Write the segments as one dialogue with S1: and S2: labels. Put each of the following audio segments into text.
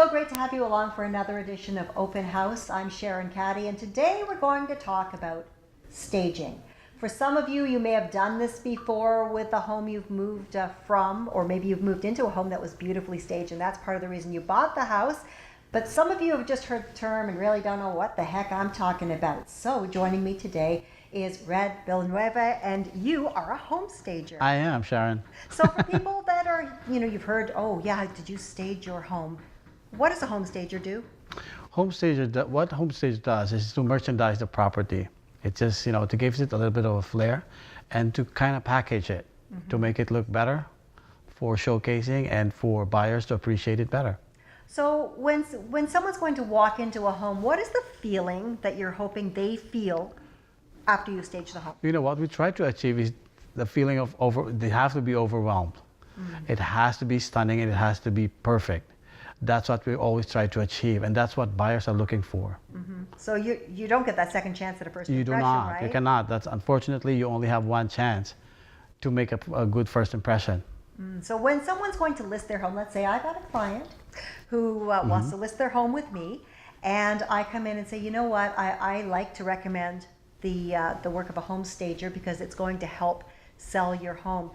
S1: So great to have you along for another edition of Open House. I'm Sharon Caddy, and today we're going to talk about staging. For some of you, you may have done this before with a home you've moved from, or maybe you've moved into a home that was beautifully staged, and that's part of the reason you bought the house. But some of you have just heard the term and really don't know what the heck I'm talking about. So joining me today is Red Barrinuevo, and you are a home stager.
S2: I am, Sharon.
S1: So for people that are, you've heard, oh yeah, did you stage your home? What does a home stager do?
S2: What home stager does is to merchandise the property. It just, to give it a little bit of a flair and to kind of package it to make it look better for showcasing and for buyers to appreciate it better.
S1: So when someone's going to walk into a home, what is the feeling that you're hoping they feel after you stage the home?
S2: What we try to achieve is the feeling of they have to be overwhelmed. It has to be stunning and it has to be perfect. That's what we always try to achieve, and that's what buyers are looking for.
S1: So you don't get that second chance at a first
S2: You
S1: impression,
S2: do not.
S1: right?
S2: You cannot. That's unfortunately you only have one chance to make a good first impression.
S1: So when someone's going to list their home, let's say I got a client who wants to list their home with me, and I come in and say, you know what, I like to recommend the work of a home stager because it's going to help sell your home.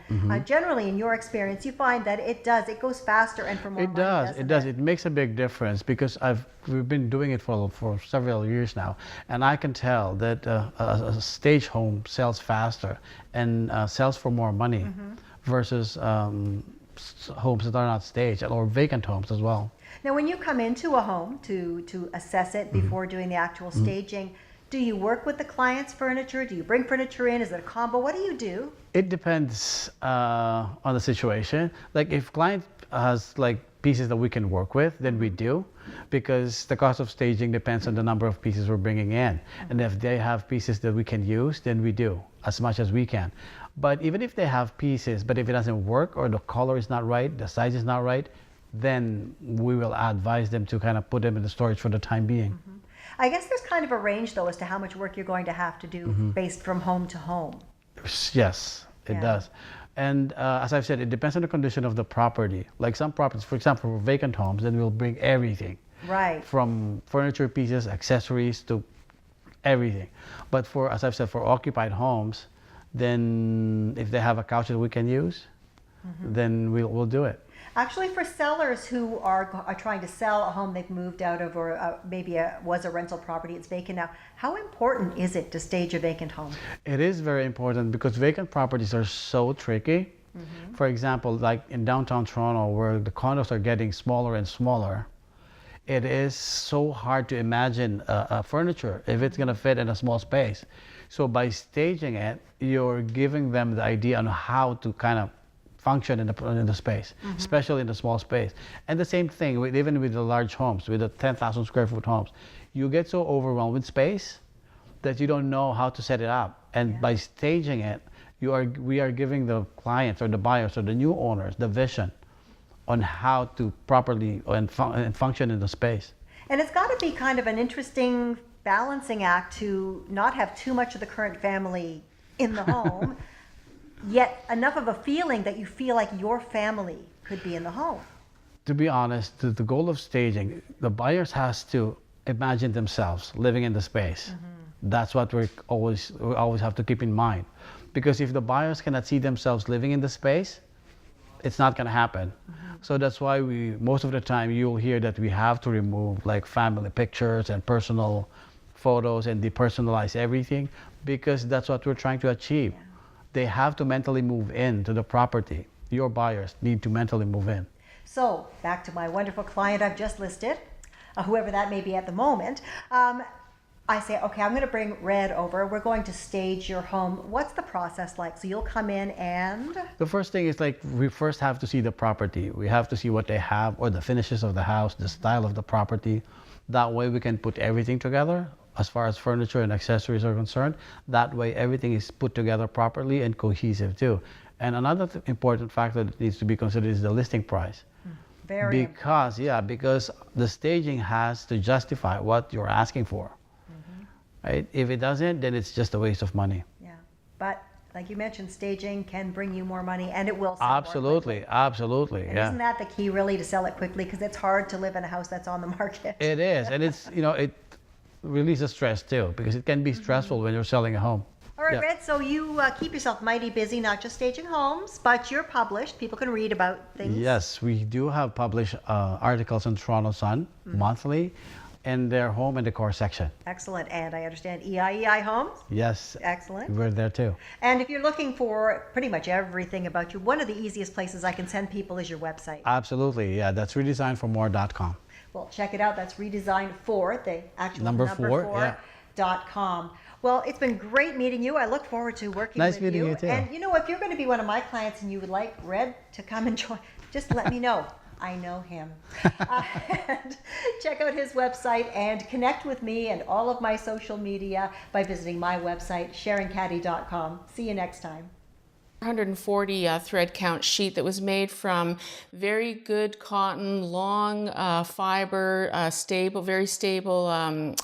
S1: Generally, in your experience, you find that it goes faster and for more money.
S2: It does. It makes a big difference because we've been doing it for several years now, and I can tell that a stage home sells faster and sells for more money versus homes that are not staged or vacant homes as well.
S1: Now, when you come into a home to assess it before doing the actual staging, do you work with the client's furniture? Do you bring furniture in? Is it a combo? What do you do?
S2: It depends on the situation. Like if client has pieces that we can work with, then we do, because the cost of staging depends on the number of pieces we're bringing in. And if they have pieces that we can use, then we do as much as we can. But even if they have pieces, but if it doesn't work or the color is not right, the size is not right, then we will advise them to kind of put them in the storage for the time being.
S1: I guess there's kind of a range, though, as to how much work you're going to have to do based from home to home.
S2: Yes, it does. And as I've said, it depends on the condition of the property. Like some properties, for example, for vacant homes, then we'll bring everything.
S1: Right.
S2: From furniture pieces, accessories, to everything. But as I've said, for occupied homes, then if they have a couch that we can use, then we'll do it.
S1: Actually, for sellers who are trying to sell a home they've moved out of, or maybe was a rental property, it's vacant now, how important is it to stage a vacant home?
S2: It is very important because vacant properties are so tricky. For example, like in downtown Toronto, where the condos are getting smaller and smaller, it is so hard to imagine furniture if it's going to fit in a small space. So by staging it, you're giving them the idea on how to kind of function in the space, especially in the small space. And the same thing even with the large homes, with the 10,000 square foot homes. You get so overwhelmed with space that you don't know how to set it up. And by staging it, we are giving the clients or the buyers or the new owners the vision on how to properly and function in the space.
S1: And it's got to be kind of an interesting balancing act to not have too much of the current family in the home, yet enough of a feeling that you feel like your family could be in the home.
S2: To be honest, the goal of staging, the buyers has to imagine themselves living in the space. That's what we always have to keep in mind. Because if the buyers cannot see themselves living in the space, it's not going to happen. So that's why most of the time you'll hear that we have to remove family pictures and personal photos and depersonalize everything, because that's what we're trying to achieve. They have to mentally move into the property. Your buyers need to mentally move in.
S1: So back to my wonderful client I've just listed, whoever that may be at the moment. I say, okay, I'm going to bring Red over. We're going to stage your home. What's the process like? So you'll come in and?
S2: The first thing is we first have to see the property. We have to see what they have, or the finishes of the house, the style of the property. That way we can put everything together as far as furniture and accessories are concerned. That way everything is put together properly and cohesive too. And another important factor that needs to be considered is the listing price.
S1: Very
S2: because the staging has to justify what you're asking for. Right? If it doesn't, then it's just a waste of money.
S1: Yeah, but like you mentioned, staging can bring you more money, and it will sell more
S2: Absolutely,
S1: quickly.
S2: absolutely,
S1: And
S2: yeah.
S1: isn't that the key, really, to sell it quickly? Because it's hard to live in a house that's on the market.
S2: It is, and it's, it releases stress too, because it can be stressful when you're selling a home.
S1: All right,
S2: Yeah.
S1: Red, so you keep yourself mighty busy, not just staging homes, but you're published. People can read about things.
S2: Yes, we do have published articles in Toronto Sun monthly in their home and decor section.
S1: Excellent. And I understand EIEI Homes.
S2: Yes,
S1: Excellent.
S2: we're there too.
S1: And if you're looking for pretty much everything about you, one of the easiest places I can send people is your website.
S2: Absolutely, yeah, that's redesignformore.com.
S1: Well, check it out. That's redesigned for the actual
S2: Number four, yeah.
S1: .com. Well, it's been great meeting you. I look forward to working
S2: Nice
S1: with
S2: meeting you too.
S1: And if you're going to be one of my clients and you would like Red to come and join, just let me know. I know him. And check out his website and connect with me and all of my social media by visiting my website, SharonCaddy.com. See you next time.
S3: 140 thread count sheet that was made from very good cotton, long fiber, stable, very stable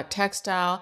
S3: textile.